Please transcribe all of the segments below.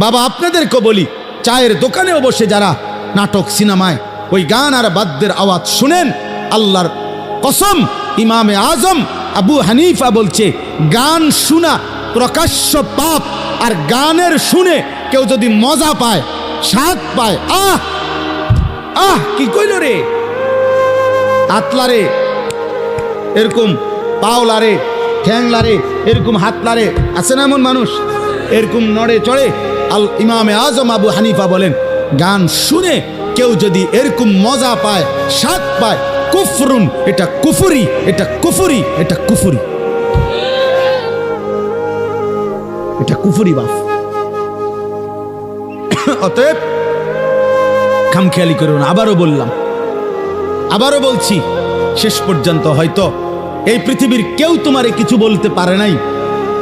বাবা আপনাদেরকে বলি, চায়ের দোকানেও বসে যারা নাটক সিনেমায় ওই গান আর বাদ্যের আওয়াজ শুনেন, আল্লাহর কসম ইমামে আজম আবু হানিফা বলছে গান শোনা প্রকাশ্য পাপ। আর গানের শুনে কেউ যদি মজা পায়, স্বাদ পায়, আহ আহ কি কইল রে, হাতলারে এরকম পাওলারে, ঠ্যাংলারে এরকম হাতলারে, আছে না এমন মানুষ এরকম নড়ে চড়ে। ইমামে আজম আবু হানিফা বলেন গান শুনে কেউ যদি এরকম মজা পায়, স্বাদ পায়, কুফরুন, এটা কুফরি, এটা কুফরি, এটা কুফরি, এটা কুফরি বাপ। অতএব খামখেয়ালি করুন। আবারও বললাম, আবারও বলছি, শেষ পর্যন্ত হয়তো এই পৃথিবীর কেউ তোমারে কিছু বলতে পারে নাই,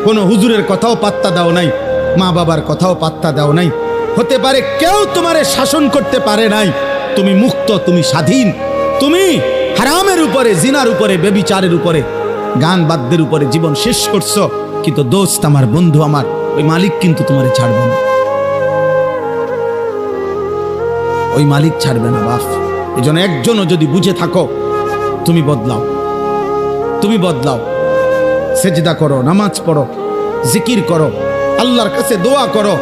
কোনো হুজুরের কথাও পাত্তা দাও নাই, মা বাবার কথাও পাত্তা দাও নাই, হতে পারে কেউ তোমারে শাসন করতে পারে নাই, তুমি মুক্ত, তুমি স্বাধীন, তুমি হারামের উপরে, জিনার উপরে, বেবিচারের উপরে, গান বাদ্যের উপরে জীবন শেষ করছো। কিন্তু দোস্ত আমার, বন্ধু আমার, ওই মালিক কিন্তু তোমারে ছাড়বে না, ওই মালিক ছাড়বে না বাপ। এই জন্য একজনও যদি বুঝে থাকো, তুমি বদলাও, তুমি বদলাও, সেজদা করো, নামাজ পড়ো, জিকির করো, আল্লাহর কাছে দোয়া করো,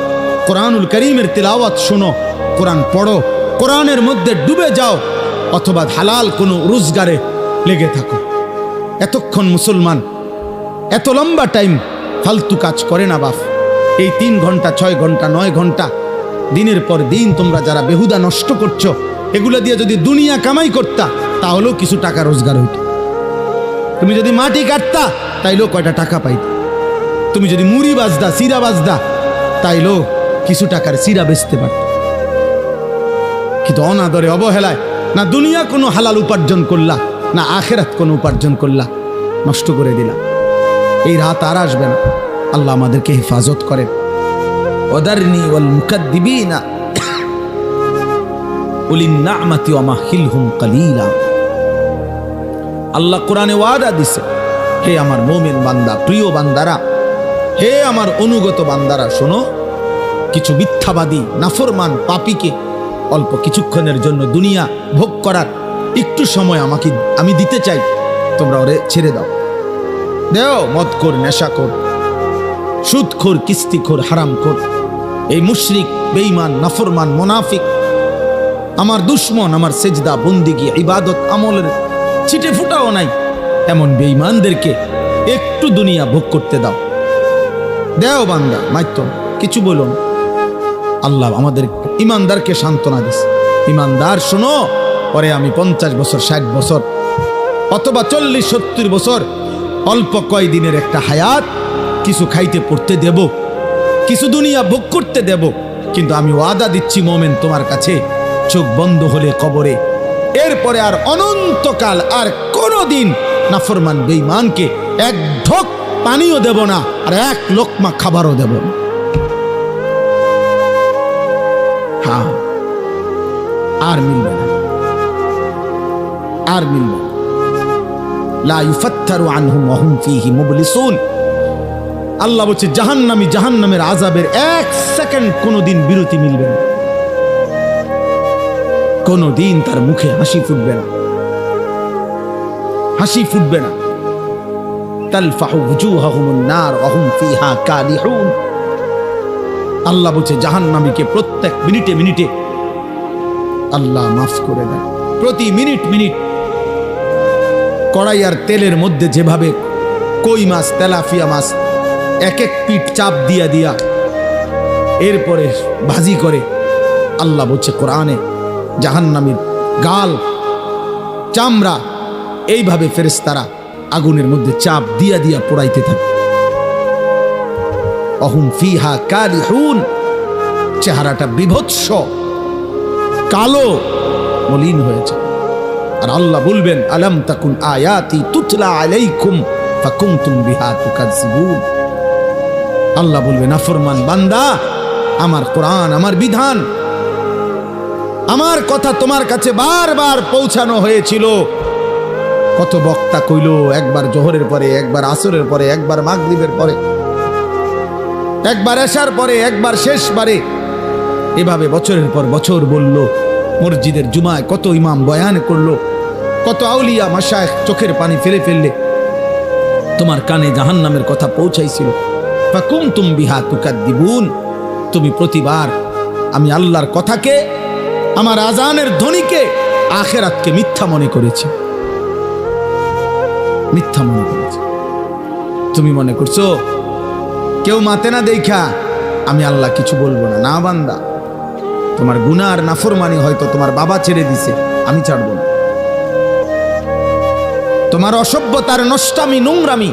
কোরআনুল করিমের তিলাওয়াত শোনো, কোরআন পড়ো, কোরআনের মধ্যে ডুবে যাও, অথবা হালাল কোনো রোজগারে লেগে থাকো। এতক্ষণ মুসলমান এত লম্বা টাইম ফালতু কাজ করে না বাপ। এই 3 ঘন্টা, 6 ঘন্টা, 9 ঘন্টা দিনের পর দিন তোমরা যারা বেহুদা নষ্ট করছো, এগুলো দিয়ে যদি দুনিয়া কামাই করতা তাহলেও কিছু টাকা রোজগার হইত। তুমি যদি মাটি কাটতা তাইলেও কয়টা টাকা পাইতা। তুমি যদি মুড়ি বাজদা, সিরা বাজদা, তাইলেও কিছু টাকার সিরা বেচতে পারত। কিন্তু অনাদরে, অবহেলায় না দুনিয়া কোনো হালাল উপার্জন করলা, না আখেরাত কোনো উপার্জন করলা, নষ্ট করে দিলা। এই রাত আর আসবে না। আল্লাহ আমাদেরকে হেফাজত করেন। ওয়াদারনি ওয়াল মুকাদ্দিবিনা উলিন নি'মাতি ওয়া মাহিলহুম কালিলা। আল্লাহ কোরআনে ওয়াদা দিছে, হে আমার মুমিন বান্দা, প্রিয় বান্দারা, হে আমার অনুগত বান্দারা, শোনো, কিছু মিথ্যাবাদী নাফরমান পাপীকে অল্প কিছুক্ষণের জন্য দুনিয়া ভোগ করার একটু সময় আমি দিতে চাই, তোমরা ওরে ছেড়ে দাও। দেও মদখোর, নেশাখোর, সুদখোর, কিস্তিখোর, হারামখোর, এই মুশরিক, বেঈমান, নাফরমান, মুনাফিক, আমার দুশমন, আমার সেজদা, বন্দিগি, ইবাদত আমলের ছিটে ফুটাও নাই, এমন বেঈমানদেরকে একটু দুনিয়া ভোগ করতে দাও। দেও বান্দা, মাইতো কিছু বলুন। আল্লাহ আমাদের ইমানদারকে সান্ত্বনা দিস। ইমানদার শোনো, পরে আমি 50 বছর, 60 বছর, অথবা 40-70 বছর, অল্প কয়দিনের একটা হায়াত, কিছু খাইতে পড়তে দেব, কিছু দুনিয়া ভোগ করতে দেব, কিন্তু আমি ওয়াদা দিচ্ছি মোমেন তোমার কাছে, চোখ বন্ধ হলে কবরে, এরপরে আর অনন্তকাল আর কোনোদিন নাফরমান বেঈমানকে এক ঢোক পানিও দেব না, আর এক লোকমা খাবারও দেব না। হ্যাঁ, আর মিলবে না, আর মিলবে না। লা ইউফাত্তারু আনহুম ওয়া হুম ফীহি মুবলিসুন। আল্লাহ বলছে জাহান্নামী, জাহান্নামের আযাবের 1 সেকেন্ড কোনোদিন বিরতি মিলবে না, কোনোদিন তার মুখে হাসি ফুটবে না, হাসি ফুটবে না। তালফাহু ওয়ুজুহাহুমুন নার ওয়া হুম ফীহা কালিহুন। আল্লাহ বলছে জাহান্নামীকে প্রত্যেক মিনিটে মিনিটে আল্লাহ মাফ করে দেন। প্রতি মিনিট মিনিট কড়াই আর তেলের মধ্যে যেভাবে কই মাছ, তেলাপিয়া মাছ এক এক পিঠ চাপ দিয়া দিয়া এরপরে ভাজি করে, আল্লাহ বলছে কোরআনে জাহান্নামীর গাল, চামড়া এইভাবে ফেরেশতারা আগুনের মধ্যে চাপ দিয়া দিয়া পোড়াইতে থাকে। অহুম ফিহা কালিহুন, চেহারাটা বিভৎস, কালো, মলিন হয়েছে। আর আল্লাহ বলবেন আলাম তাকুন আয়াতি তুতলা আলাইকুম ফাকুনতুম বিহা তুকাজ্জিবুন। আল্লাহ বলবেন নাফরমান বান্দা, আমার কোরআন, আমার বিধান, আমার কথা তোমার কাছে বারবার পৌঁছানো হয়েছিল। কত বক্তা কইল, একবার জোহরের পরে, একবার আসরের পরে, একবার মাগরিবের পরে, একবার আসার পরে একবার শেষবারে এভাবে বছরের পর বছর বলল। মসজিদের জুমায় কত ইমাম বয়ান করলো, কত আউলিয়া মাশায়েখ চোখের পানি ফেলে ফেললে তোমার কানে জাহান্নামের কথা পৌঁছাইছিল। ফাকুনতুম বিহা তুকাদ্দিবুন, তুমি প্রতিবার আমি আল্লাহর কথাকে, আমার আজানের ধ্বনিকে, আখিরাতকে মিথ্যা মনে করেছি, মিথ্যা মনে করেছি। তুমি মনে করছো কেউ মাতে না দেখা আমি আল্লাহ কিছু বলবো না? না বান্দা, তোমার গুনাহ আর নাফরমানি হয়তো তোমার বাবা ছেড়ে দিছে, আমি ছাড়বো না। তোমার অসভ্যতার নষ্টামি, নোংরামি,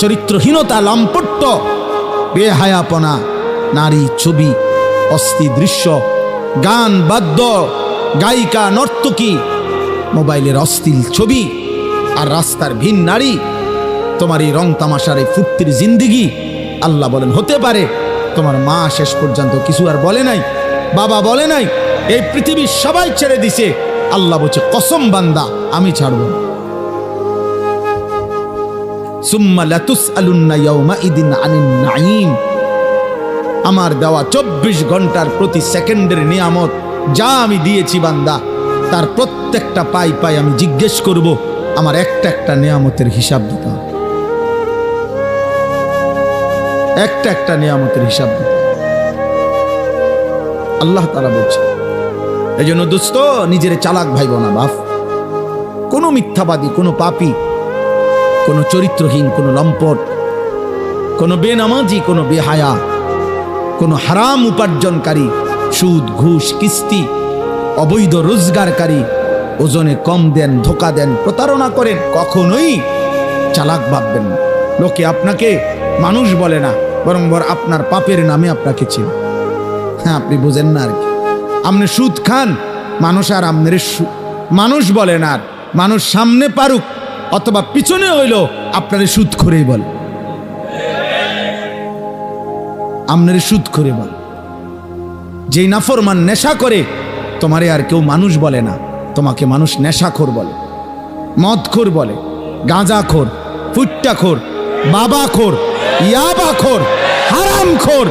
চরিত্রহীনতা, লম্পট্য, বেহায়াপনা, নারী ছবি, অস্থি দৃশ্য, গান বাদ্য, গায়িকা নর্তকী, মোবাইলের অশ্লীল ছবি আর রাস্তার ভিন নারী, তোমার এই রং তামাশার এই ফুর্তির জিন্দিগি। আল্লাহ বলেন হতে পারে তোমার মা শেষ পর্যন্ত কিছু আর বলে নাই, বাবা বলে নাই, এই পৃথিবীর সবাই ছেড়ে দিছে, আল্লাহ বলছে কসম বান্দা আমি ছাড়ব না। সুম্মা লাতুসআলুন্না ইয়াউমাইদিন আনিন নাঈম, আমার দেওয়া 24 ঘন্টার প্রতি সেকেন্ডের নিয়ামত যা আমি দিয়েছি বান্দা, তার প্রত্যেকটা পাই পাই আমি জিজ্ঞেস করব, আমার একটা একটা নিয়ামতের হিসাব দিতে হবে, একটা একটা নিয়ামতের হিসাব দিতে হবে। আল্লাহ তাআলা বলছে, এই জন্য দোস্ত নিজের চালাক ভাইব না বাপ। কোনো মিথ্যাবাদী, কোনো পাপী, কোনো চরিত্রহীন, কোনো লম্পট, কোনো বেনামাজি, কোনো বেহায়া, কোনো হারাম উপার্জনকারী, সুদ ঘুষ কিস্তি অবৈধ রোজগারকারী, ওজনে কম দেন, ধোকা দেন, প্রতারণা করেন, কখনোই চালাক ভাববেন না। লোকে আপনাকে মানুষ বলে না, বরং আপনার পাপের নামে আপনাকে চিনে। হ্যাঁ, আপনি বুঝেন না আর কি। আপনি সুদ খান, মানুষ আর আপনার মানুষ বলে না, আর মানুষ সামনে পারুক অথবা পিছনে হইল আপনার সুদ করেই বলে, আপনার সুদ করে বলে। যেই নাফরমান নেশা করে তোমারে আর কেউ মানুষ বলে না, তোমাকে মানুষ নেশাখোর বলে, মদখোর বলে, গাঁজাখোর, ফুট্টাখোর, বাবাখোর, ইয়াবাখোর, হারামখোর,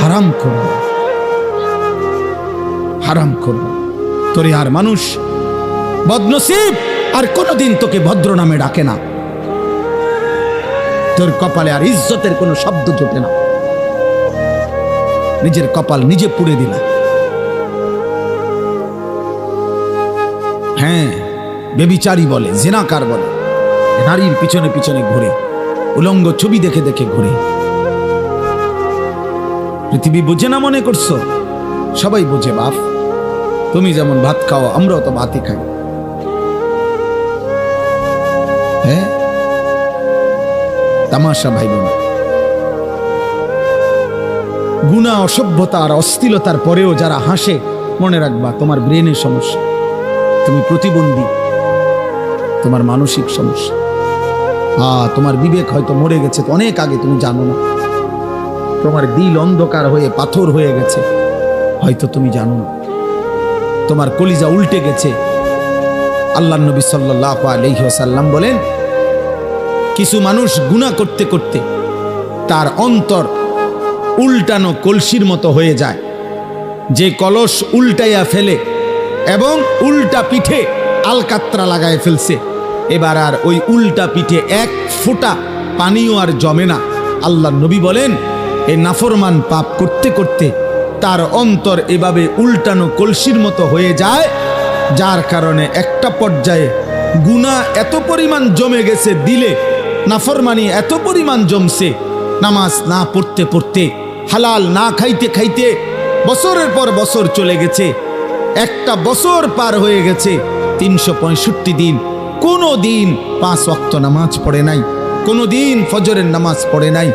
হারামখোর, হারামখোর। তোরে আর মানুষ বদনসিব আর কোনোদিন তোকে ভদ্র নামে ডাকে না, তোর কপালে আর ইজ্জতের কোনো শব্দ জোটে না, নিজের কপাল নিজে পুড়ে দিলা। হ্যাঁ, বেবিচারী বলে, জিনাকার বলে, নারীর পিছনে পিছনে ঘুরে, উলঙ্গ ছবি দেখে দেখে ঘুরে। পৃথিবী বুঝে না মনে করছো? সবাই বোঝে বাপ। তুমি যেমন ভাত খাও, আমরাও তো ভাতই খাই। হ্যাঁ, তামাশা ভাই বোন। গুনাহ, অসভ্যতা আর অশ্লীলতার পরেও যারা হাসে, মনে রাখবা তোমার ব্রেনের সমস্যা, তুমি প্রতিবন্ধী, তোমার মানসিক সমস্যা। তোমার বিবেক হয়তো মরে গেছে অনেক আগে, তুমি জানো না। তোমার দিল অন্ধকার হয়ে পাথর হয়ে গেছে, হয়তো তুমি জানো না। তোমার কলিজা উল্টে গেছে। আল্লাহর নবী সাল্লাল্লাহু আলাইহি ওয়াসাল্লাম বলেন, কিছু মানুষ গুনাহ করতে করতে তার অন্তর উল্টানো কলসির মতো হয়ে যায়। যে কলস উল্টাইয়া ফেলে এবং উল্টা পিঠে আলকাত্রা লাগায় ফেলছে, এবার আর ওই উল্টা পিঠে এক ফোঁটা পানিও আর জমে না। আল্লাহর নবী বলেন, এই নাফরমান পাপ করতে করতে তার অন্তর এভাবে উল্টানো কলসির মতো হয়ে যায়, যার কারণে একটা পর্যায়ে গুনাহ এত পরিমাণ জমে গেছে দিলে, নাফরমানি এত পরিমাণ জমছে, নামাজ না পড়তে পড়তে, হালাল না খাইতে খাইতে বছরের পর বছর চলে গেছে। একটা বছর পার হয়ে গেছে, 365 দিন কোনো দিন 5 ওয়াক্ত নামাজ পড়ে নাই, কোনো দিন ফজরের নামাজ পড়ে নাই।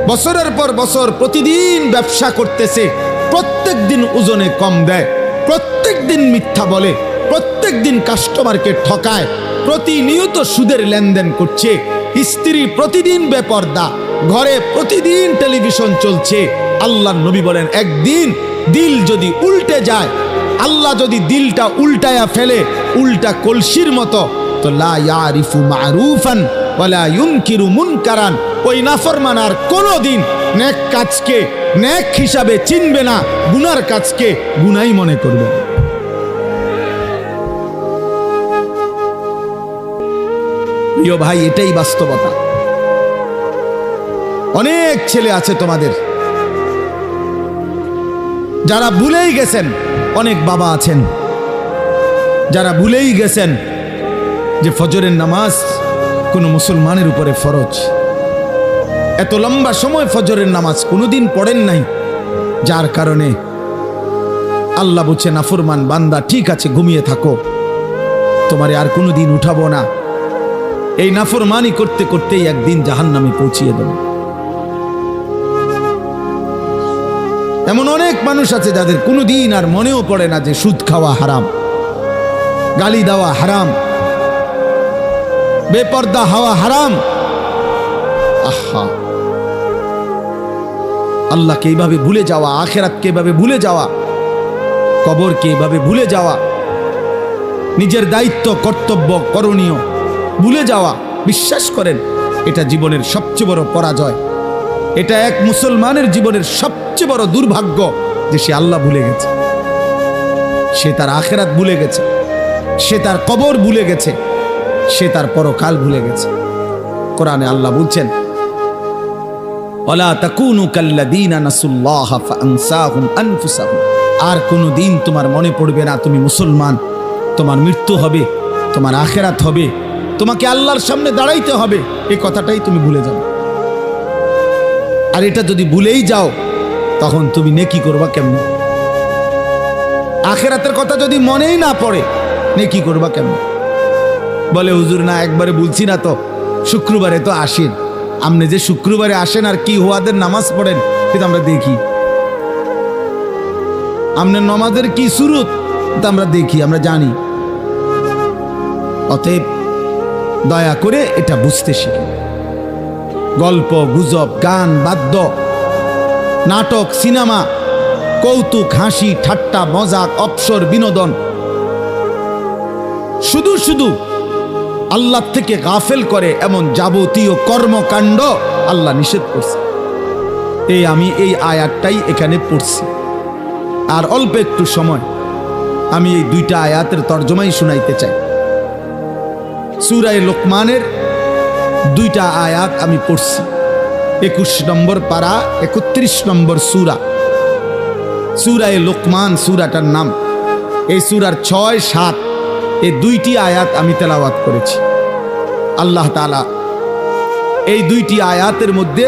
বছরের পর বছর প্রতিদিন ব্যবসা করতেছে, প্রত্যেক দিন ওজনে কম দেয়, প্রত্যেক দিন মিথ্যা বলে, প্রত্যেক দিন কাস্টমারকে ঠকায়, প্রতিনিয়ত সুদের লেনদেন করছে, স্ত্রী প্রতিদিন বেপর্দা, ঘরে প্রতিদিন টেলিভিশন চলছে। আল্লাহর নবী বলেন, একদিন দিল যদি উল্টে যায়, আল্লাহ যদি দিলটা উল্টায়া ফেলে উল্টা কলসির মতো, তো লা ইয়ারিফু মারুফান ওয়ালা ইউনকিরু মুনকারান, ওই নাফরমান আর কোনোদিন নেক কাজকে নেক হিসাবে চিনবে না, গুনার কাজকে গুনাই মনে করবে। প্রিয় ভাই, এটাই বাস্তবতা। অনেক ছেলে আছে তোমাদের যারা ভুলেই গেছেন, অনেক বাবা আছেন যারা ভুলেই গেছেন যে ফজরের নামাজ কোনো মুসলমানের উপরে ফরজ। এত লম্বা সময় ফজরের নামাজ কোনোদিন পড়েন নাই, যার কারণে আল্লাহ বলছে নাফরমান বান্দা ঠিক আছে ঘুমিয়ে থাকো, তোমারে আর কোনোদিন উঠাবো না। এই নাফরমানি করতে করতেই একদিন জাহান্নামে পৌঁছিয়ে দেব। এমন অনেক মানুষ আছে যাদের কোনোদিন আর মনেও পড়ে না যে সুদ খাওয়া হারাম, গালি দেওয়া হারাম, বেপর্দা হওয়া হারাম। আহা, আল্লাহকে এইভাবে ভুলে যাওয়া, আখিরাতকে এইভাবে ভুলে যাওয়া, কবরকে এইভাবে ভুলে যাওয়া, নিজের দায়িত্ব কর্তব্য করণীয় ভুলে যাওয়া, বিশ্বাস করেন এটা জীবনের সবচেয়ে বড় পরাজয়। এটা এক মুসলমানের জীবনের সবচেয়ে বড় দুর্ভাগ্য যে সে আল্লাহ ভুলে গেছে, সে তার আখিরাত ভুলে গেছে, সে তার কবর ভুলে গেছে, সে তার পরকাল ভুলে গেছে। কোরআনে আল্লাহ বলছেন ওয়ালা তাকুনু কাল্লাযীনা নাসুল্লাহা ফাআনসাহুম আনফুসাহুম। আর কোনোদিন তোমার মনে পড়বে না তুমি মুসলমান, তোমার মৃত্যু হবে, তোমার আখিরাত হবে, তোমাকে আল্লাহর সামনে দাঁড়াইতে হবে, এই কথাটাই তুমি ভুলে যাবে। আর এটা যদি ভুলেই যাও তখন তুমি নেকি করবা কেমনে? আখিরাতের কথা যদি মনেই না পড়ে নেকি করবা কেমনে? বলে হুজুর না একবারে বলছি না তো, শুক্রবারে তো আসেন, আপনি যে শুক্রবারে আসেন আর কি হুয়াদের নামাজ পড়েন কিন্তু আমরা দেখি, আপনার নামাজের কি সুরত তা আমরা দেখি, আমরা জানি। অতএব দয়া করে এটা বুঝতে শিখি। গল্প গুজব, গান বাদ্য, নাটক, সিনেমা, কৌতুক, হাসি ঠাট্টা, মজাক, অবসর, বিনোদন, শুধু শুধু আল্লাহ থেকে গাফেল করে এমন যাবতীয় কর্মকাণ্ড আল্লাহ নিষেধ করছে। আমি এই আয়াতটাই এখানে পড়ছি, আর অল্প একটু সময় আমি এই দুইটা আয়াতের তর্জমাই শুনাইতে চাই। সূরা লোকমানের দুইটা আয়াত আমি পড়ছি, 21 নম্বর পারা 31 নম্বর সূরা। সূরা লোকমান সূরাটার নাম। এই সূরার 6, 7 এই দুইটি আয়াত আমি তেলাওয়াত করেছি। আল্লাহ তাআলা এই দুইটি আয়াতের মধ্যে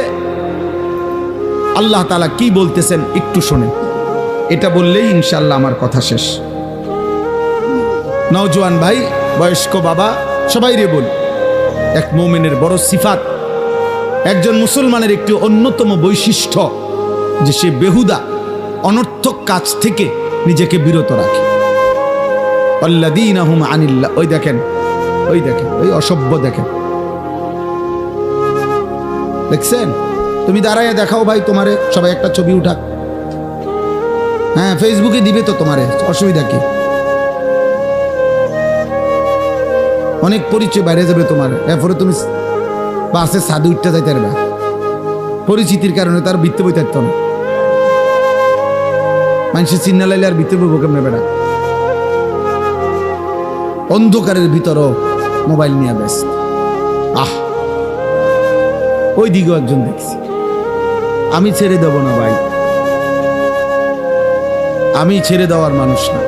আল্লাহ তাআলা কি বলতেছেন একটু শোনেন, এটা বললেই ইনশাআল্লাহ আমার কথা শেষ। নওজোয়ান ভাই, বয়স্ক বাবা, সবাই রে বল, এক মুমিনের বড় সিফাত, একজন মুসলমানের একটি অন্যতম বৈশিষ্ট্য যে সে বেহুদা অনর্থক কাজ থেকে নিজেকে বিরত রাখে। আল্লাযীনা হুম আনিল্লাহ, ওই দেখেন, ওই দেখেন, ওই অসভ্য দেখেন, দেখছেন? তুমি দাঁড়াইয়া দেখাও ভাই তোমারে, সবাই একটা ছবি উঠাক। হ্যাঁ, ফেসবুকে দিবে তো তোমারে, অসুবিধা কি? অনেক পরিচয় বাইরে যাবে তোমার, এরপরে তুমি বাসে সাধু উঠতে যাইতে পারবে, পরিচিতির কারণে তার বৃত্তে বই থাকতো না। মানুষের চিন্না লাইলে আর বৃত্তে বইব কেমনে বেড়া? অন্ধকারের ভিতরও মোবাইল নিয়ে ব্যস্ত। ওই দিকেও একজন দেখছি। আমি ছেড়ে দেব না ভাই, আমি ছেড়ে দেওয়ার মানুষ না।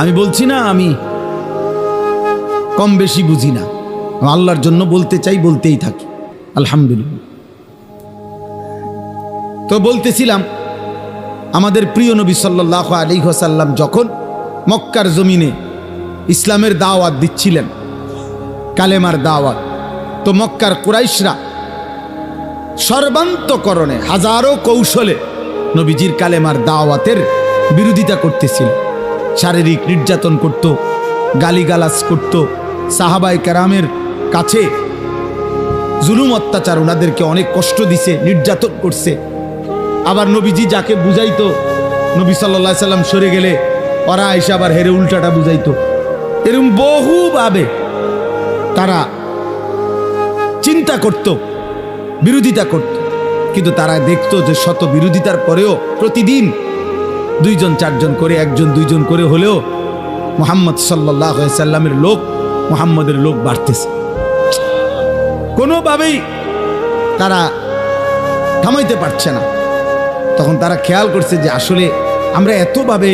আমি বলছি না আমি কম বেশি বুঝি না, আল্লাহর জন্য বলতে চাই, বলতেই থাকি, আলহামদুলিল্লাহ। তো বলতেছিলাম আমাদের প্রিয় নবী সাল্লাল্লাহু আলাইহি ওয়াসাল্লাম যখন মক্কার জমিনে ইসলামের দাওয়াত দিচ্ছিলেন, কালেমার দাওয়াত, তো মক্কার কুরাইশরা সর্বান্তকরণে হাজারো কৌশলে নবীজির কালেমার দাওয়াতের বিরোধিতা করতেছিল। শারীরিক নির্যাতন করত, গালিগালাজ করত, সাহাবায়ে কেরামের কাছে জুলুম অত্যাচার, ওনাদেরকে অনেক কষ্ট দিছে, নির্যাতন করছে। আবার নবীজি যাকে বুঝাইতো, নবী সাল্লাল্লাহু আলাইহি সাল্লাম সরে গেলে ওরা এসে আবার হেরে উল্টাটা বুঝাইতো। এরকম বহুভাবে তারা চিন্তা করত বিরোধিতা করত, কিন্তু তারা দেখতো যে শত বিরোধিতার পরেও প্রতিদিন 2-4 করে, 1-2 করে হলেও মুহাম্মদ সাল্লাল্লাহু আলাইহি সাল্লামের লোক, মুহাম্মদের লোক বাড়তেছে। কোনোভাবেই তারা থামাইতে পারছে না। তখন তারা খেয়াল করছে যে আসলে আমরা এতভাবে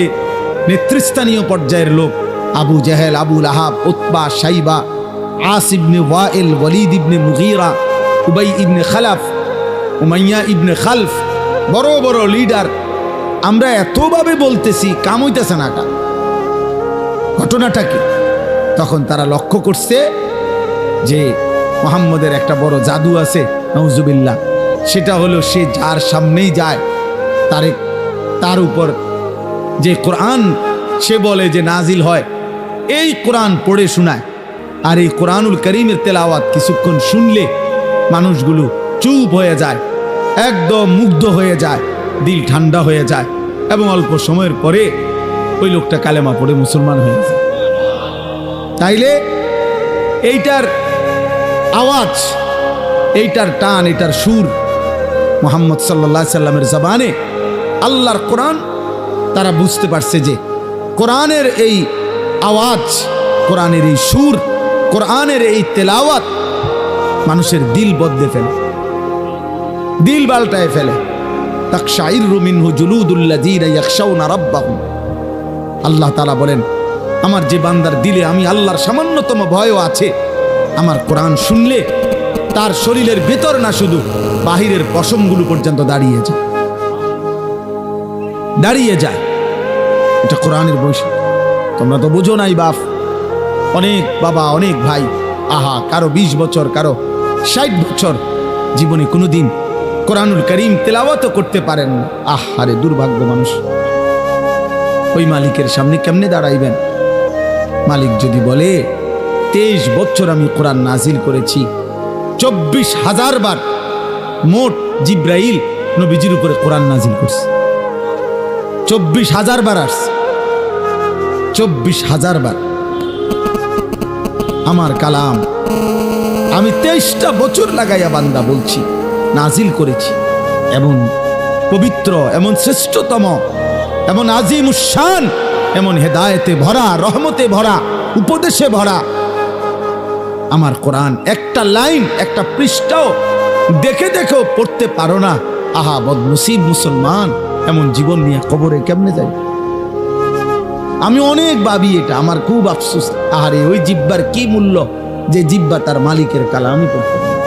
নেতৃস্থানীয় পর্যায়ের লোক, আবু জাহেল, আবু লাহাব, উতবা, শাইবা, আস ইবনে ওয়াইল, ওয়ালিদ ইবনে মুগীরা, উবাই ইবনে খালাফ, উমাইয়া ইবনে খালফ, বড় বড় লিডার, আমরা এতভাবে বলতেছি, কাম হইতেছে না। ঘটনাটা কি? তখন তারা লক্ষ্য করছে যে মুহাম্মদের একটা বড় জাদু আছে, নাউজুবিল্লাহ। সেটা হলো সে যার সামনেই যায় তার উপর যে কোরআন সে বলে যে নাজিল হয়, এই কোরআন পড়ে শোনায়। আর এই কোরআনুল করিমের তেলাওয়াত কিছুক্ষণ শুনলে মানুষগুলো চুপ হয়ে যায়, একদম মুগ্ধ হয়ে যায়, দিল ঠান্ডা হয়ে যায়, এবং অল্প সময়ের পরে ওই লোকটা কালেমা পড়ে মুসলমান হয়ে যায়। তাইলে এইটার আওয়াজ, এইটার টান, এইটার সুর মুহাম্মদ সাল্লাল্লাহু আলাইহি সাল্লামের জবানে, আল্লাহর কোরআন, তারা বুঝতে পারছে যে কোরআনের এই আওয়াজ, কোরআনের এই সুর, কোরআনের এই তেলাওয়াত মানুষের দিল বদলে ফেলে, দিল পাল্টায় ফেলে। তাকশাইরু মিনহু জুলুদুল্লাযীনা ইয়াখশাউনা রাব্বাহুম। আল্লাহ তাআলা বলেন, আমার যে বান্দার দিলে আমি আল্লাহর সামান্যতম ভয়ও আছে, আমার কোরআন শুনলে তার শরীরের ভেতর না, শুধু বাহিরের পশমগুলো পর্যন্ত দাঁড়িয়ে যায়। এটা কোরআনের বৈশিষ্ট্য। তোমরা তো বুঝো নাই বাপ। অনেক বাবা, অনেক ভাই, আহা, কারো 20 বছর, কারো 60 বছর, জীবনে কোনোদিন কোরআনুল করিম তেলাওয়াতও করতে পারেন না। আহারে দুর্ভাগ্য মানুষ। ওই মালিকের সামনে কেমনে দাঁড়াইবেন? মালিক যদি বলে 23 বছর আমি কোরআন নাজিল করেছি, 24,000 বার মোট জিব্রাইল নবীজির উপরে কোরআন নাজিল করছে। 24,000 বার আসছে, 24,000 বার আমার কালাম আমি 23টা বছর লাগাইয়া বান্দা বলছি, নাজিল করেছি। এমন পবিত্র, এমন শ্রেষ্ঠতম, এমন আজিমুশ শান, এমন হেদায়েতে ভরা, রহমতে ভরা, উপদেশে ভরা আমার কোরআন। একটা লাইন, একটা পৃষ্ঠাও দেখেও পড়তে পারো না। আহা বদনসিব মুসলমান, এমন জীবন নিয়ে কবরে কেমনে যাই? আমি অনেক ভাবি এটা, আমার খুব আফসোস। আহারে ওই জিব্বার কি মূল্য, যে জিব্বা তার মালিকের কালামই পড়তে পারে।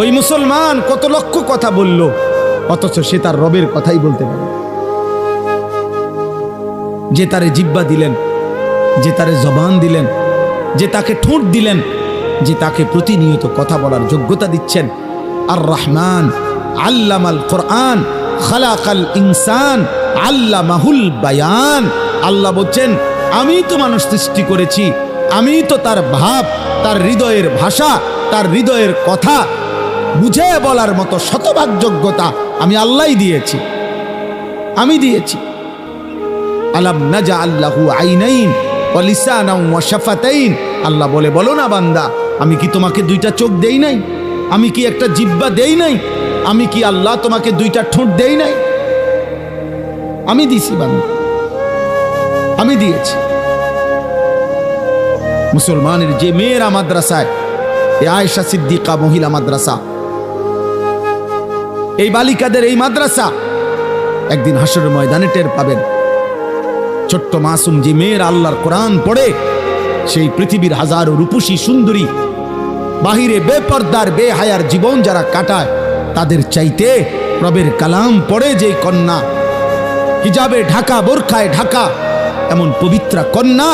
ওই মুসলমান কত লক্ষ কথা বলল, অথচ সে তার রবের কথাই বলতে পারে। যে তারে জিব্বা দিলেন, যে তারে জবান দিলেন, যে তাকে ঠোঁট দিলেন, যে তাকে প্রতিনিয়ত কথা বলার যোগ্যতা দিচ্ছেন। আর রহমান আল্লামাল কোরআন খালাকাল ইনসান আল্লামাহুল বায়ান। আল্লাহ বলছেন, আমি তো মানুষ সৃষ্টি করেছি, আমি তো তার ভাব, তার হৃদয়ের ভাষা, তার হৃদয়ের কথা বুঝে বলার মতো শতভাগ যোগ্যতা আমি আল্লাহই দিয়েছি, আমি দিয়েছি। আলাম নাজআল লাহু আইনাইন ওয়া লিসানান ওয়া শাফাতাইন। আল্লাহ বলে, বলো না বান্দা, আমি কি তোমাকে 2টা চোখ দেই নাই? আমি কি একটা জিহ্বা দেই নাই? আমি কি আল্লাহ তোমাকে 2টা ঠোঁট দেই নাই? আমি দিছি বান্দা, আমি দিয়েছি। মুসলমানের যে মেয়েরা মাদ্রাসায়, এই আয়েশা সিদ্দিকা মহিলা মাদ্রাসা, এই বালিকাদের এই মাদ্রাসা, একদিন হাসরের ময়দানে টের পাবেন। ছোট্ট মাসুম যে মেয়ের আল্লাহর কোরআন পড়ে, সেই পৃথিবীর হাজারো রূপসী সুন্দরী, বাহিরে বেপর্দার বেহায়ার জীবন যারা কাটায়, তাদের চাইতে রবের কালাম পড়ে যে কন্যা, হিজাবে ঢাকা, বোরখায় ঢাকা, এমন পবিত্রা কন্যা,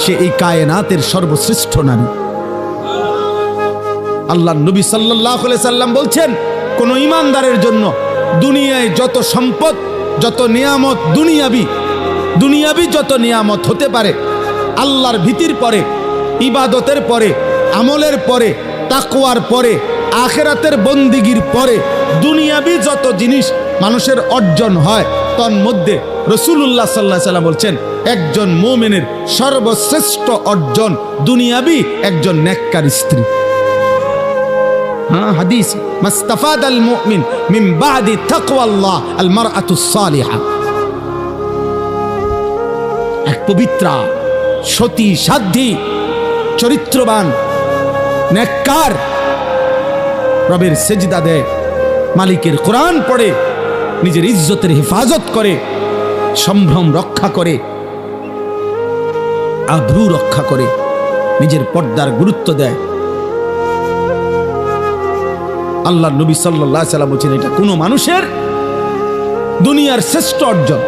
সে এই কায়নাতের সর্বশ্রেষ্ঠ নারী। আল্লাহ নবী সাল্লাল্লাহু আলাইহি সাল্লাম বলছেন, কোন ঈমানদারের জন্য দুনিয়ায় যত সম্পদ, যত নিয়ামত, দুনিয়াবি যত নিয়ামত হতে পারে, আল্লাহর ভীতির পরে, ইবাদতের পরে, আমলের পরে, তাকওয়ার পরে, আখিরাতের বন্দিগির পরে দুনিয়াবি যত জিনিস মানুষের অর্জন হয়, তন্মধ্যে রাসূলুল্লাহ সাল্লাল্লাহু আলাইহি সাল্লাম বলছেন, একজন মুমিনের সর্বশ্রেষ্ঠ অর্জন দুনিয়াবি একজন নেককার স্ত্রী। হ্যাঁ, হাদিস, মাস্তাফাদাল মুমিন মিন বাদি তাকওয়াল্লাহ আল মারআতুস সালিহা। এক পবিত্রা, সতী, সাধ্বী, চরিত্রবান, নেককার, রবের সেজদা দেয়, মালিকের কোরআন পড়ে, নিজের ইজ্জতের হেফাজত করে, সম্ভ্রম রক্ষা করে, আব্রু রক্ষা করে, নিজের পর্দার গুরুত্ব দেয়। আল্লাহর নবী সাল্লাল্লাহু আলাইহি ওয়াসাল্লাম বলেছেন, এটা কোনো মানুষের দুনিয়ার শ্রেষ্ঠ অর্জন।